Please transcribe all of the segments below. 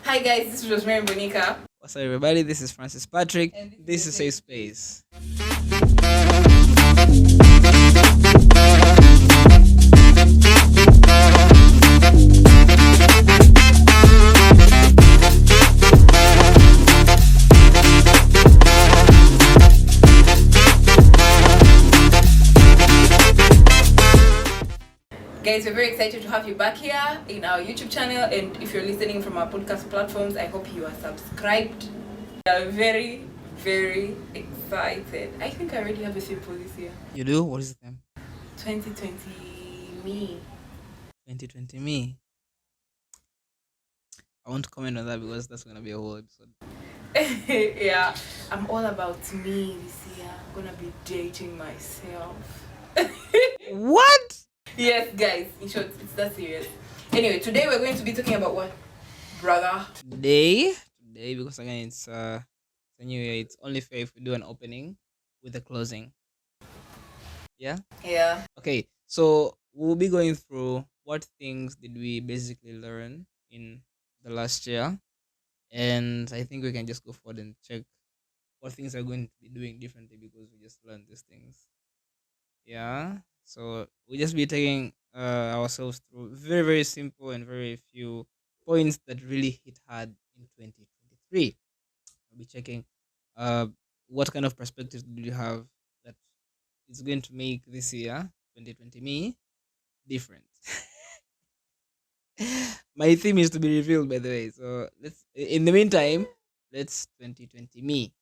Hi guys, this is Rosemary Bonica. What's up, everybody? This is Francis Patrick. And This is Safe Space. Guys, we're very excited to have you back here in our YouTube channel. And if you're listening from our podcast platforms, I hope you are subscribed. We are very, very excited. I think I already have a theme for this year. You do? What is the name? 2020 me. 2020 me. I won't comment on that because that's going to be a whole episode. Yeah, I'm all about me this year. I'm gonna be dating myself. What? Yes, guys, in short, it's that serious. Anyway, today we're going to be talking about what? Brother. Today, because again, it's a new year, it's only fair if we do an opening with a closing. Yeah? Yeah. Okay, so we'll be going through what things did we basically learn in the last year. And I think we can just go forward and check what things are going to be doing differently because we just learned these things. Yeah. So we'll just be taking ourselves through very, very simple and very few points that really hit hard in 2023. We'll be checking uh, what kind of perspectives do you have that is going to make this year, 2020 me, different. My theme is to be revealed, by the way. So in the meantime, let's 2020 me.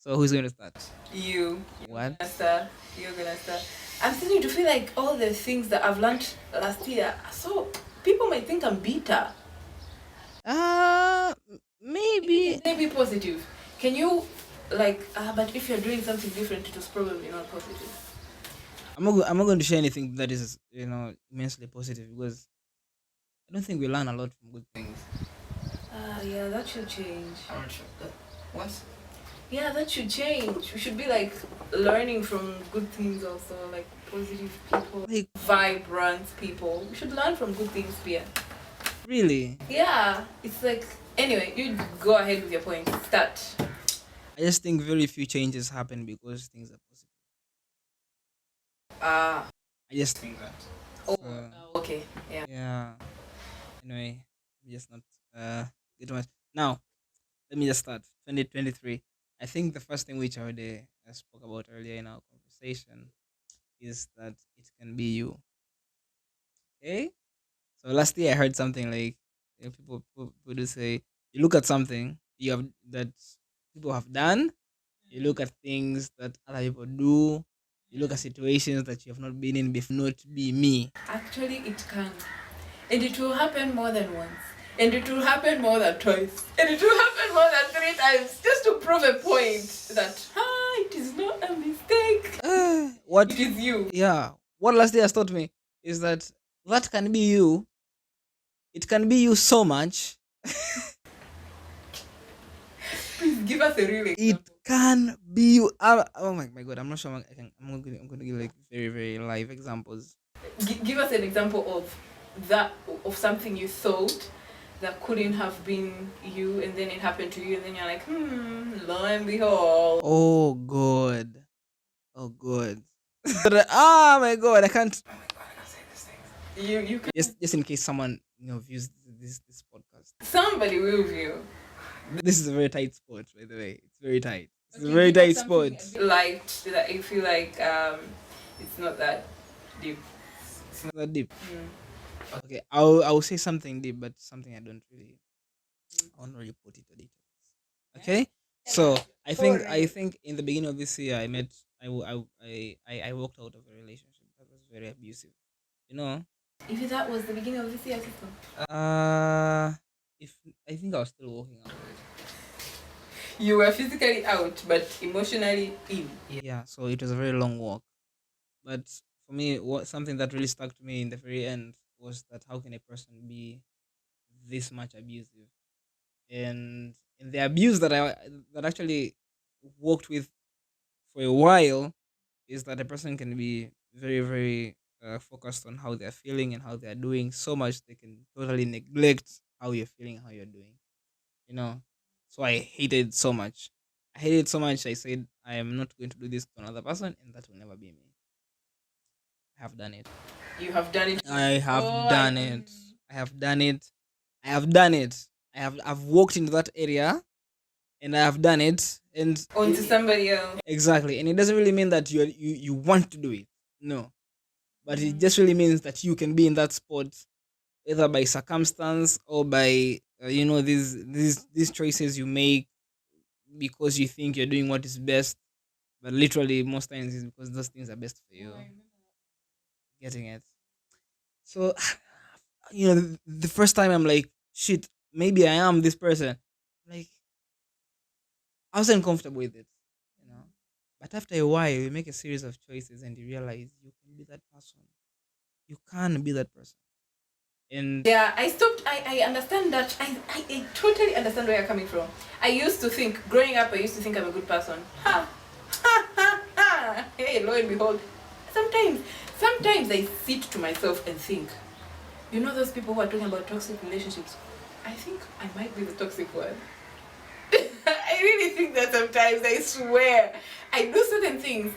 So who's going to start? You. What? Gonna start. You're gonna start. I'm starting to feel like all the things that I've learned last year. So people might think I'm bitter. Maybe. Maybe positive. Can you but if you're doing something different, it was probably not positive. I'm not going to share anything that is immensely positive because I don't think we learn a lot from good things. Yeah, that should change. I'm not sure. What? Yeah, that should change. We should be like learning from good things also, like positive people, Like vibrant people. We should learn from good things, Pia. really? Yeah, it's like anyway. You go ahead with your point. Start. I just think very few changes happen because things are positive. Ah. I just think that. Oh. So, Okay. Yeah. yeah. Anyway, just not get too much. Now, let me just start. 2023. I think the first thing which I already spoke about earlier in our conversation is that it can be you. Okay? So last year I heard something like people do say you look at something you have that people have done, you look at things that other people do, you look at situations that you have not been in before, not be me. Actually, it can, and it will happen more than once, and it will happen more than twice, and it will happen more than 3 times, just to prove a point that it is not a mistake. What? It is you. Yeah. What last year has taught me is that can be you. It can be you so much. Please give us a real It example. can be you. Oh my god! I'm not sure. I'm going to give like very very live examples. Give us an example of that, of something you thought that couldn't have been you, and then it happened to you, and then you're like, lo and behold. Oh god. Oh god. Oh my god! I can't. Oh my god! I can't say these things. You can, Just in case someone views this podcast. somebody will view. This is a very tight spot, by the way. It's very tight. It's a Okay, very give us tight something spot. liked that you feel like it's not that deep. It's not that deep. Mm. Okay, I'll say something deep, but something I won't really put it to details. Okay, so I think in the beginning of this year I walked out of a relationship that was very abusive. You know, If that was the beginning of this year, system. uh, if I think I was still walking out of it. You were physically out, but emotionally in. Yeah, so it was a very long walk. But for me, something that really stuck to me in the very end was that how can a person be this much abusive? And in the abuse that actually worked with for a while is that a person can be very very focused on how they're feeling and how they're doing so much they can totally neglect how you're feeling, how you're doing. you know. So I hated it so much. I hated it so much. I said I am not going to do this to another person, and that will never be me. I have done it. You have done it. I have Oh, done it. I have done it. I have done it. I've walked into that area and I have done it. And onto somebody else. exactly. And it doesn't really mean that you want to do it. No. But it just really means that you can be in that spot either by circumstance or by these choices you make because you think you're doing what is best. But literally most times it's because those things are best for you. Getting it. So the first time I'm like, shit, maybe I am this person. Like, I wasn't comfortable with it. But after a while, you make a series of choices and you realize you can be that person. You can be that person. And yeah, I stopped. I understand that. I totally understand where you're coming from. I used to think, growing up, I used to think I'm a good person. Ha! Ha ha ha! Hey, lo and behold. Sometimes I sit to myself and think, those people who are talking about toxic relationships, I think I might be the toxic one. I really think that sometimes, I swear. I do certain things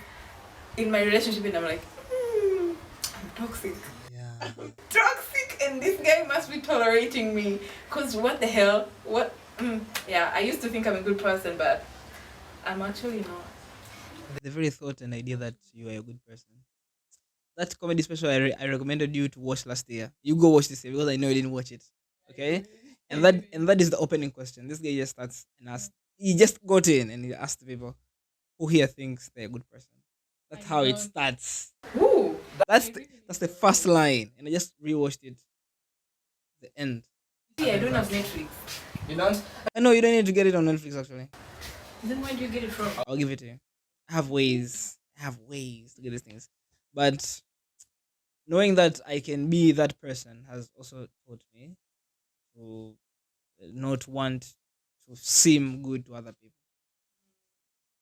in my relationship and I'm like, I'm toxic. yeah. Toxic, and this guy must be tolerating me. Because what the hell? What? Yeah, I used to think I'm a good person, but I'm actually not. The very thought and idea that you are a good person. That comedy special I recommended you to watch last year. You go watch this year because I know you didn't watch it. Okay? And that is the opening question. This guy just starts and asks. He just got in and he asked the people who here thinks they're a good person. That's how it starts. Ooh, That's the first line, and I just rewatched it. The end. see, I don't have Netflix. You don't? I know you don't need to get it on Netflix. Actually, Then where do you get it from? I'll give it to you. I have ways. To get these things, but knowing that I can be that person has also taught me to not want to seem good to other people.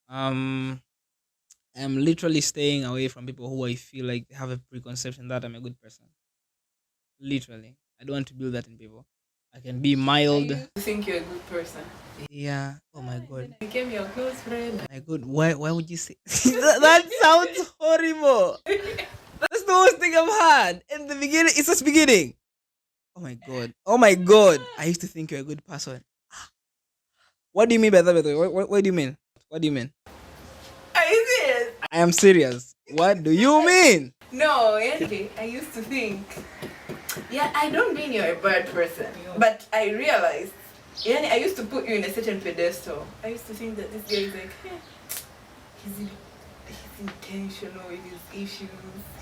Um, I'm literally staying away from people who I feel like have a preconception that I'm a good person. Literally, I don't want to build that in people. I can be I mild. used to think you're a good person. Yeah. Oh my god. I became your close friend. My god. Why would you say that? Sounds horrible. That's the worst thing I've had. In the beginning, it's just beginning. Oh my god. Oh my god. I used to think you're a good person. What do you mean by that? By the way? What do you mean? What do you mean? Are you serious? I am serious. What do you mean? No, anyway, I used to think. Yeah, I don't mean you're a bad person, but I realized. Yeah, I used to put you in a certain pedestal. I used to think that this guy is like, he's intentional with his issues.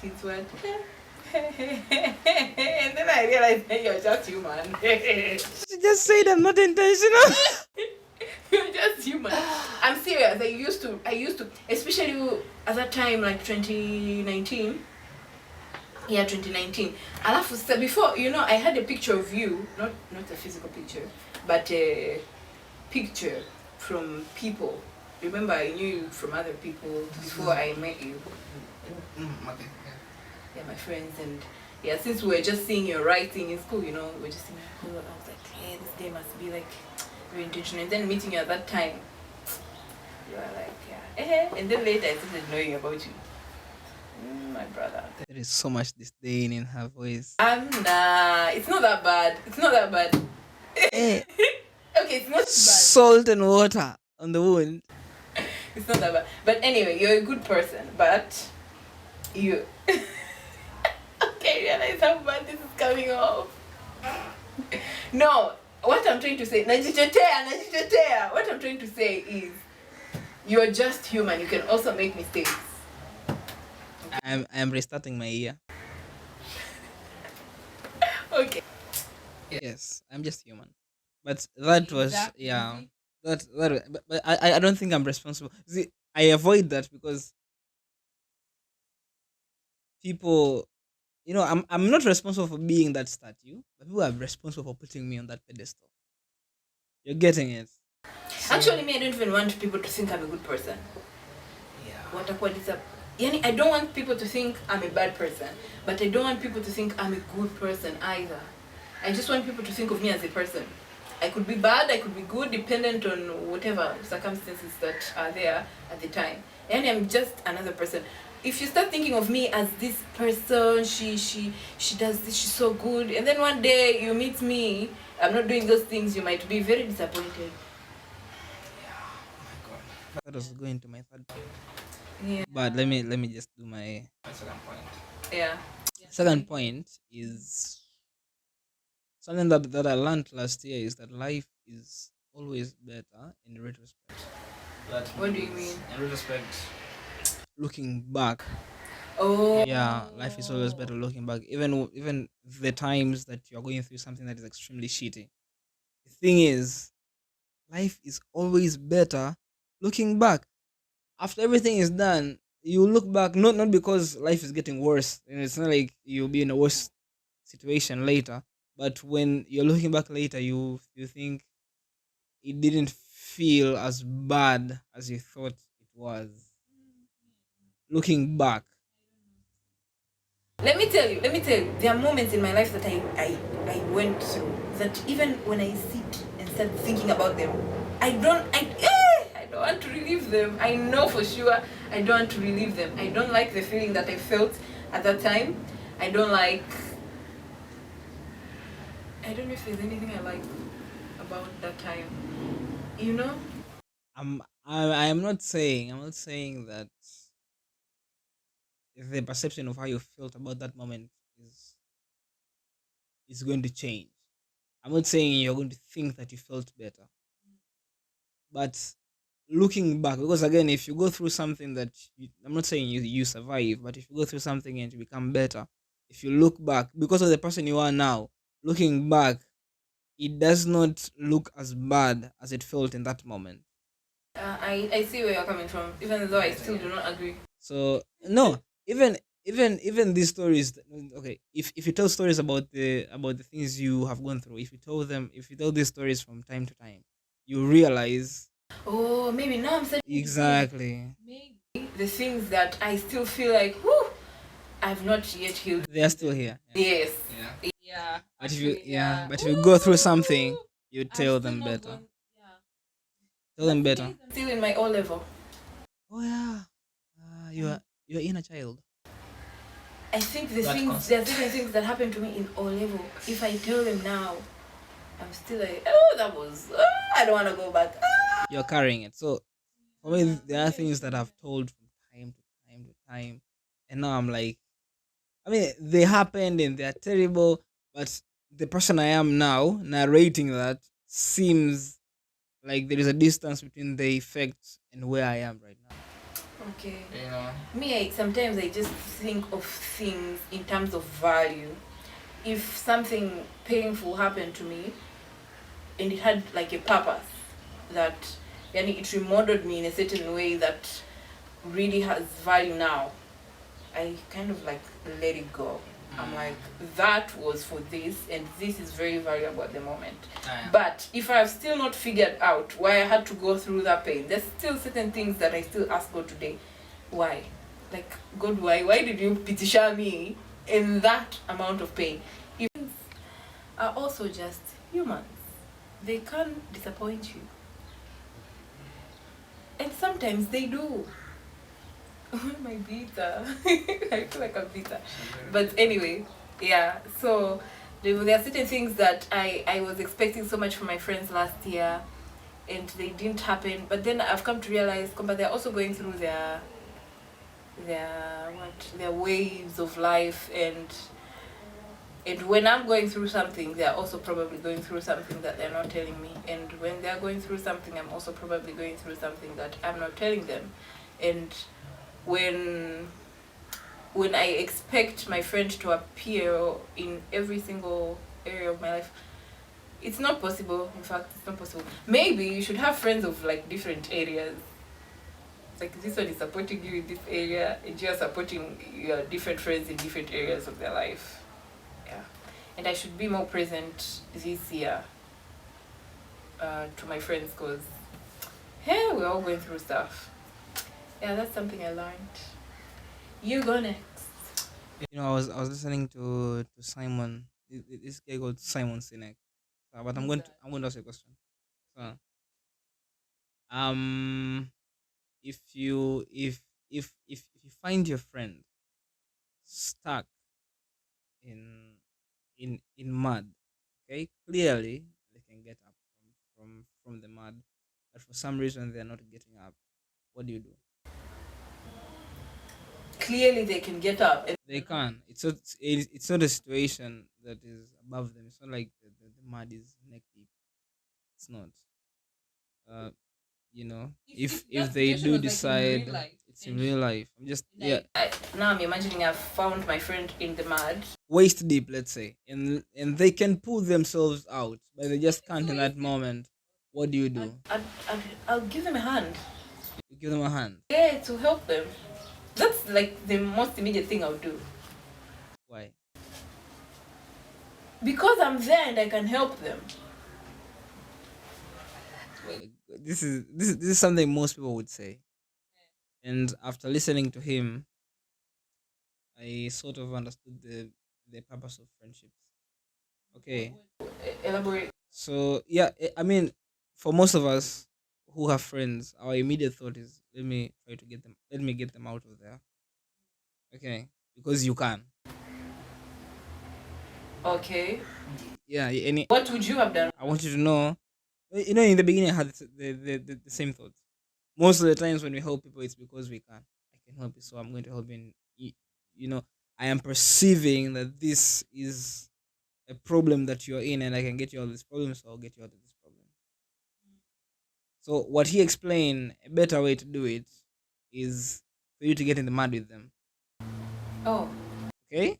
He's what? And then I realized that you're just human. She just said I'm not intentional. You're just human. I'm serious. I used to, especially at that time, like 2019. Yeah, 2019. Alafu sasa before, I had a picture of you, not a physical picture, but a picture from people. Remember, I knew you from other people before I met you. Okay. Yeah, my friends, and yeah, since we were just seeing your writing in school, we were just seeing your school. I was like, hey, this day must be like very intentional. And then meeting you at that time, you were like, yeah. And then later I started knowing about you. My brother. There is so much disdain in her voice. Nah, it's not that bad. It's not that bad. Eh, Okay, it's not bad. salt and water on the wound. It's not that bad. But anyway, you're a good person, but you. Okay, realize how bad this is coming off. No, what I'm trying to say, najitetea. What I'm trying to say is, you're just human. You can also make mistakes. I'm restarting my ear. Okay. Yes, I'm just human. But that was yeah. But I don't think I'm responsible. See, I avoid that because people, I'm not responsible for being that statue, but people are responsible for putting me on that pedestal. You're getting it. Actually, me, I don't even want people to think I'm a good person. Yeah. Watakuwa Yani, I don't want people to think I'm a bad person, but I don't want people to think I'm a good person either. I just want people to think of me as a person. I could be bad, I could be good, dependent on whatever circumstances that are there at the time. And I'm just another person. If you start thinking of me as this person, she does this, she's so good, and then one day you meet me, I'm not doing those things, you might be very disappointed. That was going to my third point. Yeah. But let me just do my second point. Yeah. Second point is something that I learned last year is that life is always better in retrospect. That What do you means, mean? in retrospect, looking back. Oh. Yeah, life is always better looking back. Even the times that you're going through something that is extremely shitty. The thing is, life is always better looking back. After everything is done, you look back not because life is getting worse. And it's not like you'll be in a worse situation later. But when you're looking back later, you think it didn't feel as bad as you thought it was. Looking back, Let me tell you, there are moments in my life that I went through that even when I sit and start thinking about them, I don't want to relive them. I know for sure I don't want to relive them. I don't like the feeling that I felt at that time. I don't like, I don't know if there's anything I like about that time. You know? I'm not saying that the perception of how you felt about that moment is going to change. I'm not saying you're going to think that you felt better, but looking back, because again, if you go through something I'm not saying you survive, but if you go through something and you become better, if you look back because of the person you are now, looking back, it does not look as bad as it felt in that moment. I see where you're coming from, even though I still do not agree. So no, even these stories. Okay, if you tell stories about the things you have gone through, if you tell these stories from time to time, you realize Oh, maybe now I'm saying exactly the things that I still feel like, whew, I've not yet healed. they are still here. Yeah. Yes. Yeah. Yeah. But if you Actually, yeah. but if you go through something, you I've tell still them not better. gone. Yeah. Tell But them the thing better. is, I'm still in my O level. Oh yeah, you're inner child. I think the That things, concept. there are certain things that happened to me in O level. If I tell them now, I'm still like, oh, that was, I don't want to go back. You're carrying it. So for me, there are things that I've told from time to time to time, and now I'm like, I mean, they happened and they're terrible, but the person I am now, narrating that, seems like there is a distance between the effect and where I am right now. Okay. You know? Sometimes I just think of things in terms of value. If something painful happened to me and it had like a purpose that, yani, it remodeled me in a certain way that really has value now, I kind of like let it go. I'm like, that was for this, and this is very valuable at the moment. But if I have still not figured out why I had to go through that pain, there's still certain things that I still ask God today. Why? Like, God, why? Why did you petition me in that amount of pain? Humans are also just humans. They can disappoint you. And sometimes they do. Who am I bitter? I feel like I'm bitter. But anyway, yeah. So there are certain things that I was expecting so much from my friends last year, and they didn't happen. But then I've come to realize, but they're also going through their waves of life, and when I'm going through something, they're also probably going through something that they're not telling me. And when they're going through something, I'm also probably going through something that I'm not telling them. And when I expect my friend to appear in every single area of my life, it's not possible. In fact, it's not possible. Maybe you should have friends of like different areas. Like, this one is supporting you in this area, and you're supporting your different friends in different areas of their life. Yeah. And I should be more present this year to my friends, because hey, we're all going through stuff. Yeah, that's something I learned. You go next. I was listening to Simon, this guy called Simon Sinek. but I'm going to ask you a question. So, um, if you if you find your friend stuck in in mud, okay, clearly they can get up from the mud, but for some reason they are not getting up. What do you do? Clearly, they can get up. They can. It's not a situation that is above them. It's not like the mud is neck deep. It's not. Uh, if That they situation do was like in real decide life, it's in real life, I'm just, yeah, now I'm imagining I've found my friend in the mud. waist deep, let's say, and they can pull themselves out, but they just can't in that moment. What do you do? I'll give them a hand. You give them a hand. Yeah, to help them. That's like the most immediate thing I'll do. Why? Because I'm there and I can help them. Like, this is something most people would say, and after listening to him, I sort of understood the purpose of friendships. Okay, Elaborate. so yeah, I mean, for most of us who have friends, our immediate thought is, let me get them out of there. Okay, because you can. Okay. Yeah, any. What would you have done? I want you to know. In the beginning, I had the same thoughts. Most of the times when we help people, it's because we can. I can help you, so I'm going to help you. And you know, I am perceiving that this is a problem that you're in, and I can get you out of this problem, so I'll get you out of this problem. So what he explained, a better way to do it is for you to get in the mud with them. Oh. Okay,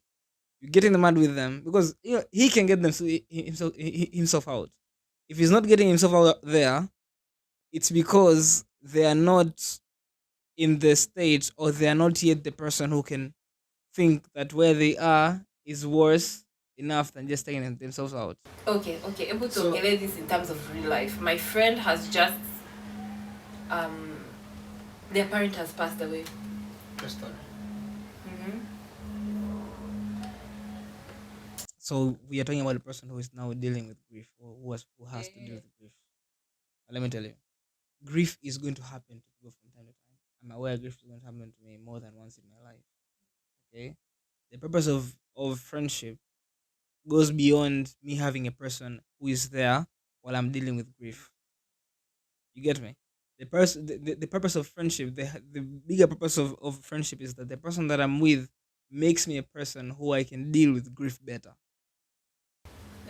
you get in the mud with them because he can get them himself out. If he's not getting himself out there, it's because they are not in the state, or they are not yet the person who can think that where they are is worse enough than just taking themselves out. Okay. Able to So, relate this in terms of real life. My friend has just their parent has passed away. Mm-hmm. so we are talking about a person who is now dealing with grief, or who has to deal with grief. And let me tell you, grief is going to happen to people from time to time. I'm aware grief is going to happen to me more than once in my life. Okay, the purpose of friendship goes beyond me having a person who is there while I'm dealing with grief. You get me? The purpose of friendship, the bigger purpose of friendship is that the person that I'm with makes me a person who I can deal with grief better.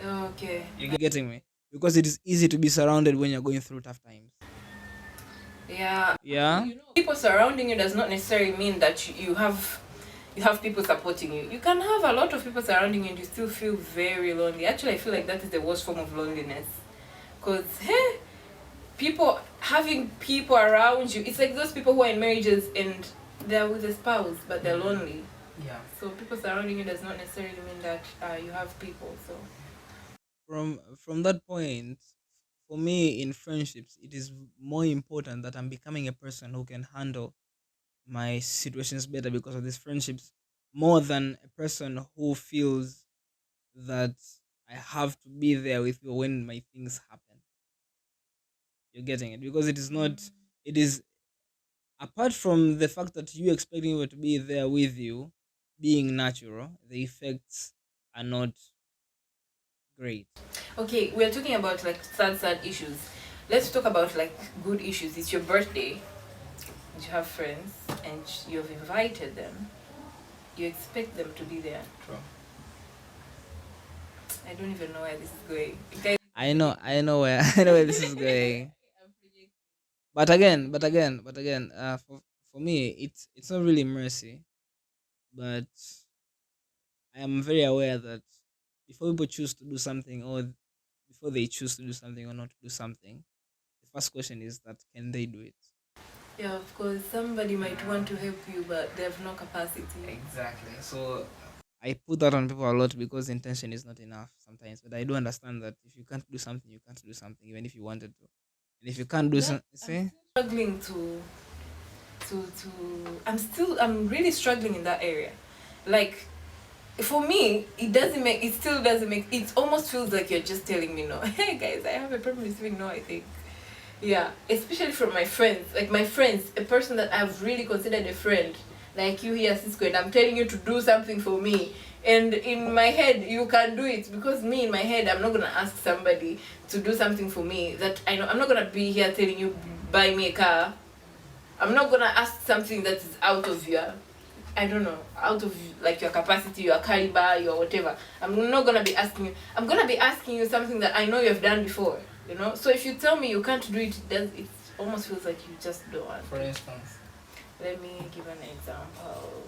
Okay. You're getting me? Because it is easy to be surrounded when you're going through tough times. Yeah. Yeah? People surrounding you does not necessarily mean that you have people supporting you. You can have a lot of people surrounding you and you still feel very lonely. Actually, I feel like that is the worst form of loneliness. Because, hey, having people around you, it's like those people who are in marriages and they're with a spouse, but they're lonely. Yeah. So people surrounding you does not necessarily mean that you have people. So, From that point, for me in friendships, it is more important that I'm becoming a person who can handle my situations better because of these friendships, more than a person who feels that I have to be there with you when my things happen. You're getting it? Because it is not, it is, apart from the fact that you expecting people to be there with you being natural, the effects are not great. okay, we're talking about like sad issues. Let's talk about like good issues. It's your birthday. You have friends and you've invited them. You expect them to be there. True. I don't even know where this is going. Okay. I know where I know where this is going. But again, for me, it's not really mercy, but I am very aware that before people choose to do something, or before they choose to do something or not to do something, the first question is that can they do it? Yeah, of course. Somebody might want to help you, but they have no capacity. Exactly. So I put that on people a lot because intention is not enough sometimes. But I do understand that if you can't do something, you can't do something, even if you wanted to. And if you can't do something, see, Struggling to I'm really struggling in that area. Like for me, it still doesn't make, it almost feels like you're just telling me no. Hey guys, I have a problem receiving no, I think. Yeah, especially from my friends. Like my friends, a person that I've really considered a friend, like you here, Cisco, and I'm telling you to do something for me. And in my head, you can do it, because me, in my head, I'm not gonna ask somebody to do something for me that I know. I'm not gonna be here telling you buy me a car. I'm not gonna ask something that is out of your, I don't know, out of like your capacity, your caliber, your whatever. I'm not gonna be asking you. I'm gonna be asking you something that I know you've done before. You know. So if you tell me you can't do it, it almost feels like you just don't want. For instance, Let me give an example.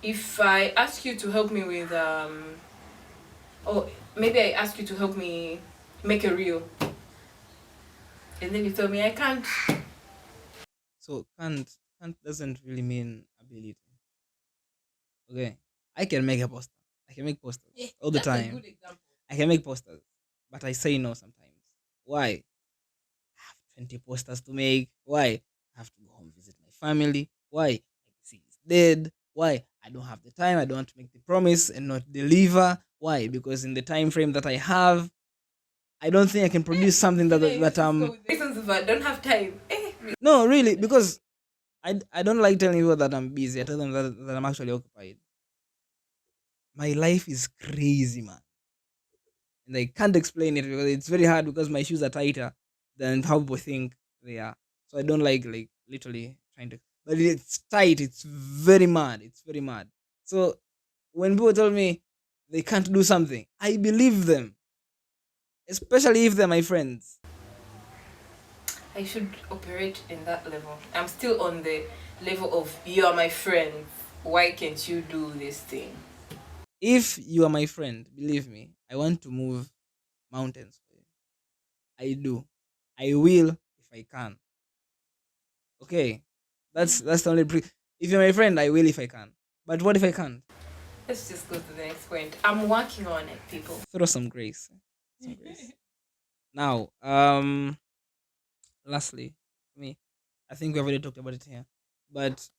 If I ask you to help me with or maybe I ask you to help me make a reel, and then you tell me I can't. so can't doesn't really mean ability. Okay, I can make a poster. I can make posters all the That's a time. good example. I can make posters, but I say no sometimes. Why? I have 20 posters to make. Why? I have to go home visit my family. Why? My PC is dead. Why? I don't have the time. I don't want to make the promise and not deliver. Why? Because in the time frame that I have, I don't think I can produce something Reasons if I don't have time. no, really, because I don't like telling people that I'm busy. I tell them that I'm actually occupied. My life is crazy, man. And I can't explain it because it's very hard because my shoes are tighter than how people think they are. So I don't like literally trying to, but it's tight. It's very mad. It's very mad. So when people tell me they can't do something, I believe them, especially if they're my friends. I should operate in that level. I'm still on the level of you are my friend. Why can't you do this thing? If you are my friend, believe me, I want to move mountains for you. I do. I will if I can. Okay, that's the only. If you're my friend, I will if I can. But what if I can't? Let's just go to the next point. I'm working on it, people. Throw some grace. Some grace. Now, lastly, me, I think we've already talked about it here. But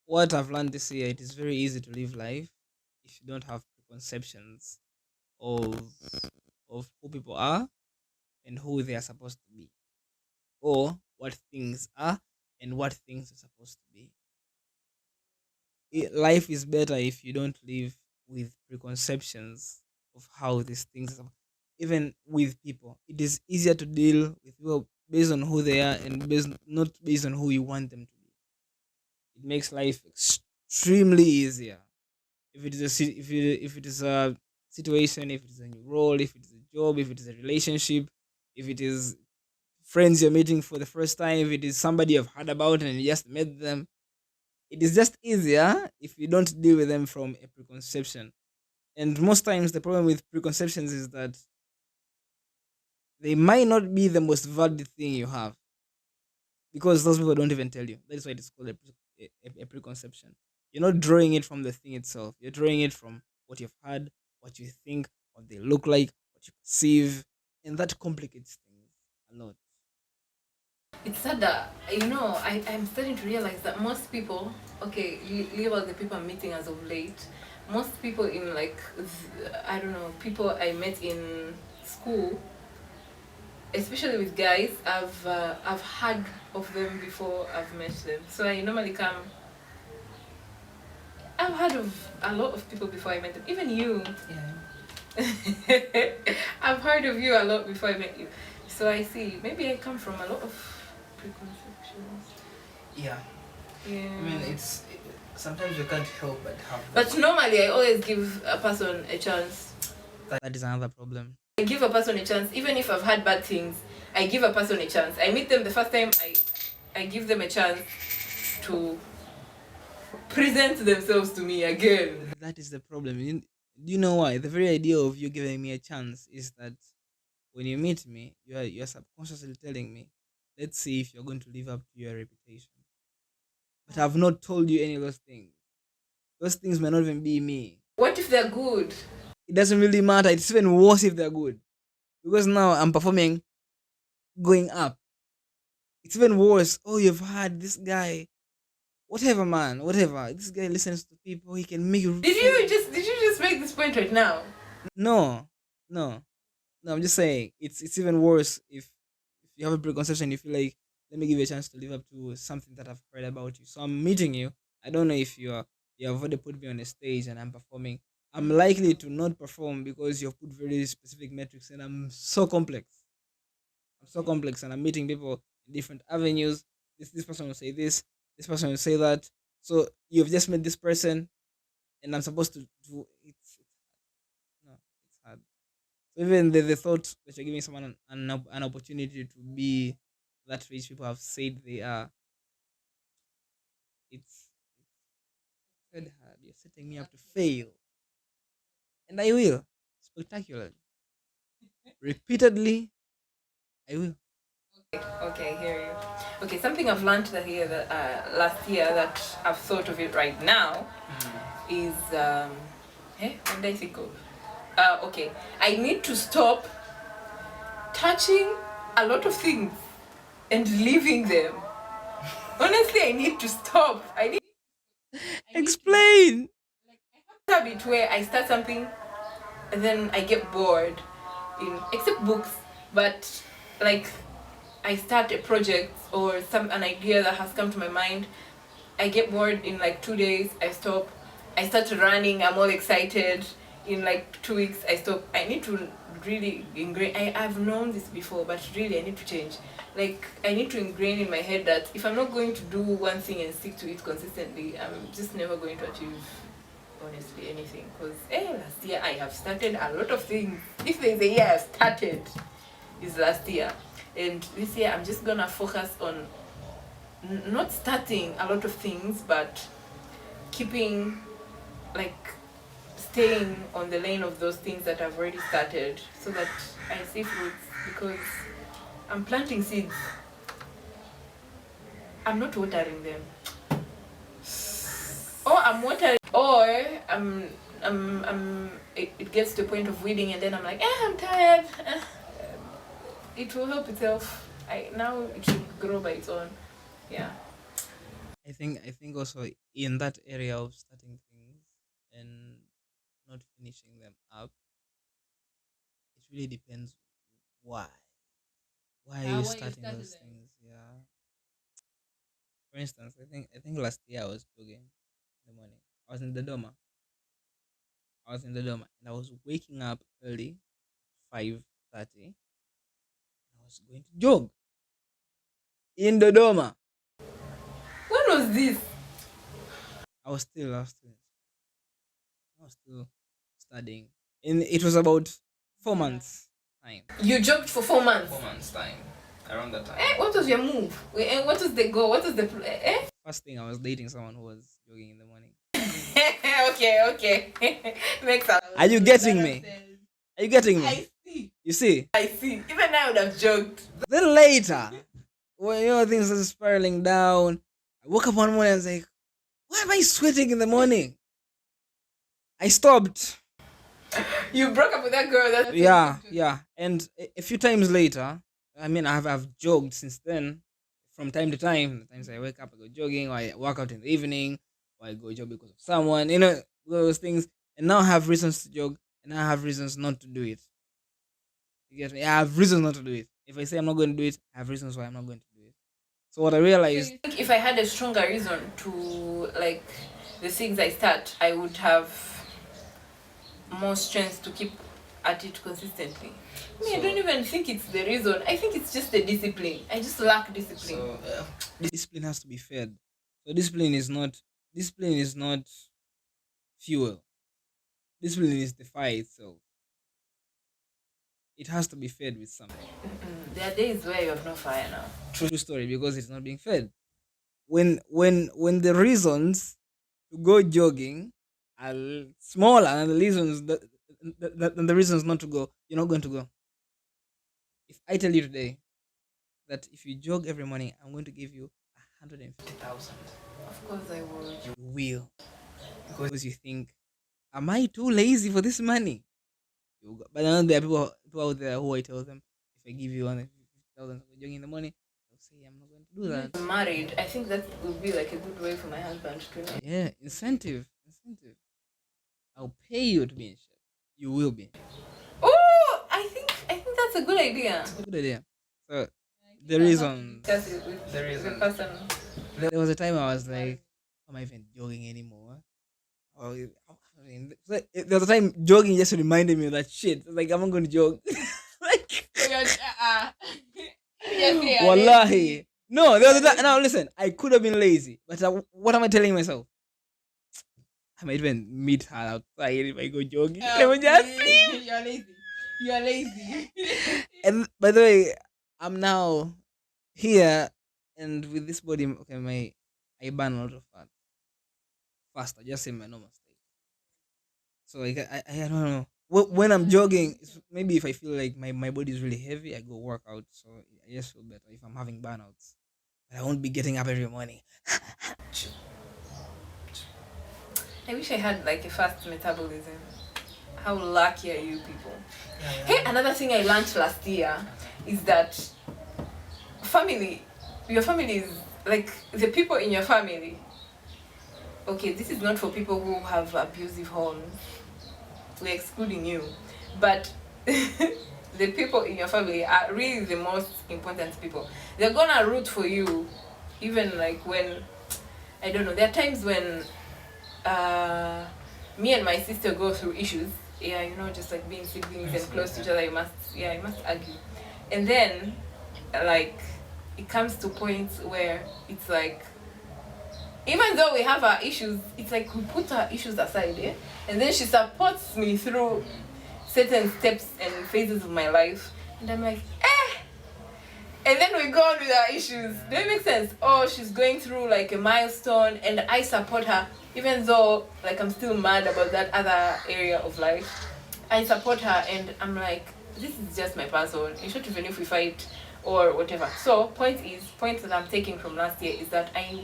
what I've learned this year, it is very easy to live life if you don't have preconceptions of who people are and who they are supposed to be, or what things are and what things are supposed to be. Life is better if you don't live with preconceptions of how these things are. Even with people, it is easier to deal with people based on who they are and not based on who you want them to be. It makes life extremely easier. If it is if it is a situation, if it is a new role, if it is a job, if it is a relationship, if it is friends you're meeting for the first time, if it is somebody you've heard about and you just met them, it is just easier if you don't deal with them from a preconception. And most times, the problem with preconceptions is that they might not be the most valid thing you have because those people don't even tell you. That is why it is called a preconception. You're not drawing it from the thing itself, you're drawing it from what you've heard, what you think, what they look like, what you perceive, and that complicates things a lot. It's sad that, you know, I'm starting to realize that most people, okay, leave out the people I'm meeting as of late, most people in like, I don't know, people I met in school, especially with guys, I've heard of them before I've met them. So I normally come. I've heard of a lot of people before I met them. Even you. Yeah. I've heard of you a lot before I met you. So I see. Maybe I come from a lot of preconceptions. Yeah. Yeah. I mean, sometimes you can't help but have. But normally I always give a person a chance. That is another problem. I give a person a chance, even if I've had bad things. I give a person a chance. I meet them the first time. I give them a chance to present themselves to me again. That is the problem. Do you know why? The very idea of you giving me a chance is that when you meet me, you're subconsciously telling me, let's see if you're going to live up to your reputation. But I've not told you any of those things. Those things may not even be me. What if they're good? It doesn't really matter. It's even worse if they're good. Because now I'm performing going up. It's even worse. Oh, you've had this guy. Whatever, man, whatever. This guy listens to people. He can make you. Did you just make this point right now? No, no, no. I'm just saying it's even worse if you have a preconception. You feel like, let me give you a chance to live up to something that I've heard about you. So I'm meeting you. I don't know if you have already put me on a stage and I'm performing. I'm likely to not perform because you've put very specific metrics, and I'm so complex. I'm so complex, and I'm meeting people in different avenues. This person will say this person will say that. So you've just met this person, and I'm supposed to do it's no, it's hard. So even the thought that you're giving someone an opportunity to be that which people have said they are, it's very hard. You're setting me up to fail, and I will spectacularly, repeatedly. I will. Okay, I hear you. Okay, something I've learned that last year that I've thought of it right now is what did I think of? Okay, I need to stop touching a lot of things and leaving them. Honestly, I need to stop. I need Explain. a habit where I start something and then I get bored in except books, but like I start a project or an idea that has come to my mind. I get bored in like 2 days, I stop. I start running, I'm all excited. In like 2 weeks, I stop. I need to really ingrain. I've known this before, but really I need to change. Like I need to ingrain in my head that if I'm not going to do one thing and stick to it consistently, I'm just never going to achieve honestly anything. Because last year I have started a lot of things. If there's a year I've started, is last year. And this year I'm just gonna focus on not starting a lot of things, but keeping like staying on the lane of those things that I've already started so that I see fruits, because I'm planting seeds. I'm not watering them. Or I'm watering, or it gets to a point of weeding and then I'm like, I'm tired. It will help itself. Now it should grow by its own. Yeah. I think also in that area of starting things and not finishing them up, it really depends why. Why are you starting those things? Yeah. For instance, I think last year I was jogging in the morning. I was in the Doma. I was in the Doma and I was waking up early, 5:30. I was going to jog in the Doma. When was this? I was still studying. And it was about 4 months time. You jogged for 4 months. 4 months time. Around that time. What was your move? And what was the goal? What was the First thing, I was dating someone who was jogging in the morning. Okay. Makes sense. Are you getting me? Are you getting me? I see. You see? I see. Even I would have jogged. Then later, when things are spiraling down, I woke up one morning and was like, why am I sweating in the morning? I stopped. You broke up with that girl. That's Yeah. And a few times later, I mean, I've jogged since then, from time to time. The times I wake up, I go jogging, or I work out in the evening, or I go jog because of someone, those things. And now I have reasons to jog, and I have reasons not to do it. You get me? I have reasons not to do it. If I say I'm not going to do it, I have reasons why I'm not going to do it. So what I realized, I think if I had a stronger reason to like the things I start, I would have more strength to keep at it consistently. I don't even think it's the reason. I think it's just the discipline. I just lack discipline. so discipline has to be fed. So discipline is not fuel. Discipline is the fire itself. It has to be fed with something. There are days where you have no fire now. True story, because it's not being fed. When the reasons to go jogging are smaller than the reasons than the reasons not to go, you're not going to go. If I tell you today that if you jog every morning, I'm going to give you 150,000, Of course I would. you will, because you think, am I too lazy for this money? But then there are people out there who I tell them, if I give you 150,000 for jogging in the morning, I'll say I'm not going to do that. I'm married. I think that would be like a good way for my husband to know. Yeah, incentive. I'll pay you to be in shape. You will be. Oh, I think that's a good idea. It's a good idea. So the I reason discuss it with the person. there was a time I was like, am I even jogging anymore? Or there was a time jogging just reminded me of that shit. Like I'm not going to jog. Like wallahi. No, there was a time. Now listen, I could have been lazy, but what am I telling myself? I might even meet her outside if I go jogging. Let me just see. You're lazy. You're lazy. And by the way, I'm now here, and with this body, okay, I burn a lot of fat faster, just in my normal state. So like I don't know. When I'm jogging, maybe if I feel like my body is really heavy, I go work out. So I just feel better if I'm having burnouts. But I won't be getting up every morning. I wish I had like a fast metabolism. How lucky are you people? Hey, another thing I learned last year is that your family is like the people in your family. Okay, this is not for people who have abusive homes. We're excluding you. But the people in your family are really the most important people. They're gonna root for you, even like when, I don't know, there are times when me and my sister go through issues. Yeah, just like being siblings and close to each other, you must argue. And then, like, it comes to points where it's like, even though we have our issues, it's like we put our issues aside, yeah? And then she supports me through certain steps and phases of my life. And I'm like, eh! And then we go on with our issues. Do it make sense? Oh, she's going through like a milestone and I support her. Even though like I'm still mad about that other area of life. I support her and I'm like, this is just my person. In short, even if we fight or whatever. So point that I'm taking from last year is that I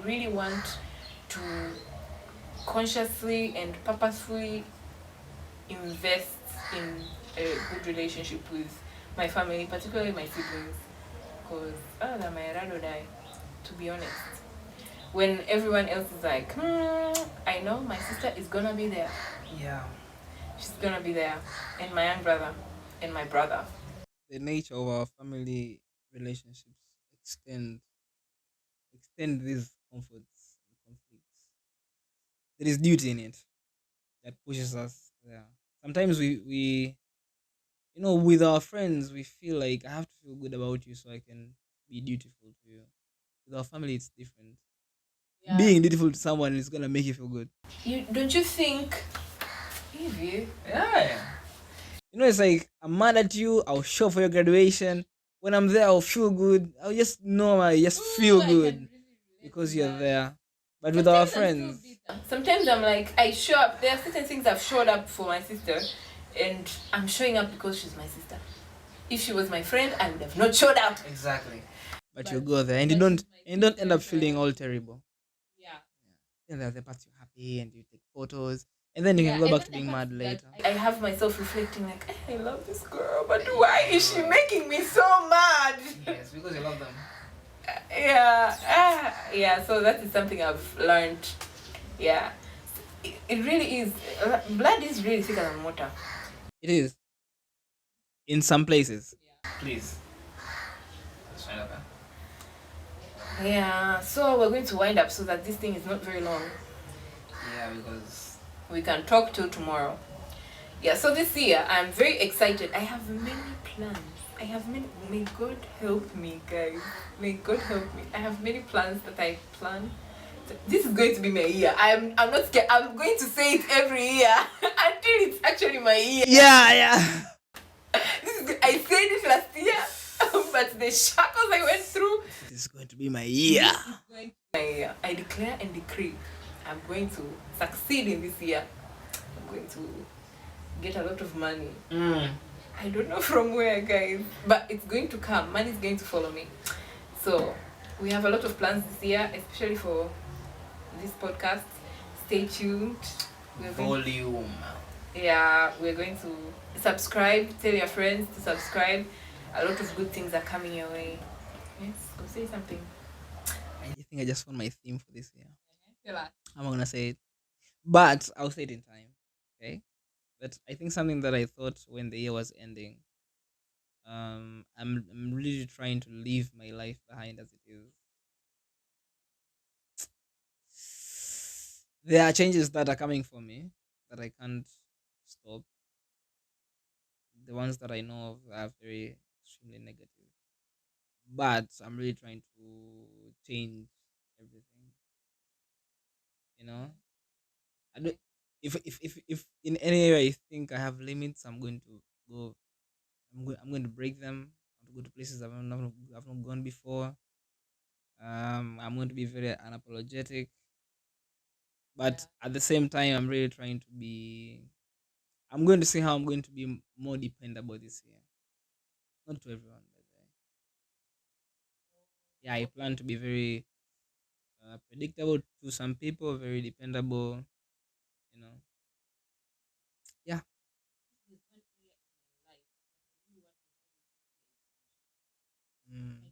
really want to consciously and purposefully invest in a good relationship with my family, particularly my siblings, because they're my ride or die, to be honest. When everyone else is like, I know my sister is gonna be there. Yeah. She's gonna be there. And my young brother and my brother. The nature of our family relationships extend these comforts and conflicts. There is duty in it that pushes us there. Sometimes we with our friends we feel like I have to feel good about you so I can be dutiful to you. With our family it's different. Yeah. Being dutiful to someone is gonna make you feel good. Don't you think, Evie? Yeah. It's like I'm mad at you, I'll show for your graduation. When I'm there I'll feel good. I'll just normally just feel good because you're there. But with our friends, sometimes I'm like, I show up. There are certain things I've showed up for my sister, and I'm showing up because she's my sister. If she was my friend, I would have not showed up. Exactly. But you go there and you don't end up feeling all terrible. Yeah. The parts you're happy and you take photos, and then you can go back to being mad later. I have myself reflecting like, I love this girl, but why is she making me so mad? Yes, because you love them. Yeah, so that is something I've learned. Yeah, it really is. Blood is really thicker than water. It is. In some places. Yeah. Please. Let's find out that. Yeah, so we're going to wind up so that this thing is not very long. Yeah, because we can talk till tomorrow. Yeah, so this year I'm very excited. I have many plans. May God help me, guys. May God help me. I have many plans that I plan. This is going to be my year. I'm not scared. I'm going to say it every year until it's actually my year. Yeah. I said it last year, but the shackles I went through. This is going to be my year. I declare and decree I'm going to succeed in this year. I'm going to get a lot of money. I don't know from where, guys, but it's going to come. Money is going to follow me. So we have a lot of plans this year, especially for this podcast. Stay tuned. Volume. We're going to subscribe. Tell your friends to subscribe. A lot of good things are coming your way. Yes, go say something. I think I just found my theme for this year. Tell us. I'm not gonna say it, but I'll say it in time. Okay. But I think something that I thought when the year was ending, I'm really trying to leave my life behind as it is. There are changes that are coming for me that I can't stop. The ones that I know of are very extremely negative, but I'm really trying to change everything. You know, I don't. If in any area I think I have limits, I'm going to go. I'm going to break them. I'm going to go to places I've not gone before. I'm going to be very unapologetic, but at the same time, I'm really trying to be. I'm going to see how I'm going to be more dependable this year. Not to everyone, by the way. Yeah, I plan to be very predictable to some people, very dependable. You know, yeah. Mm.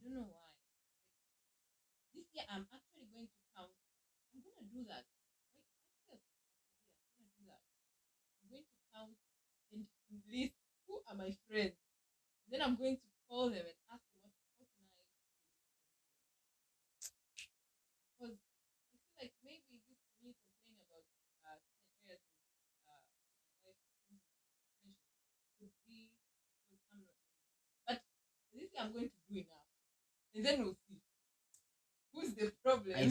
I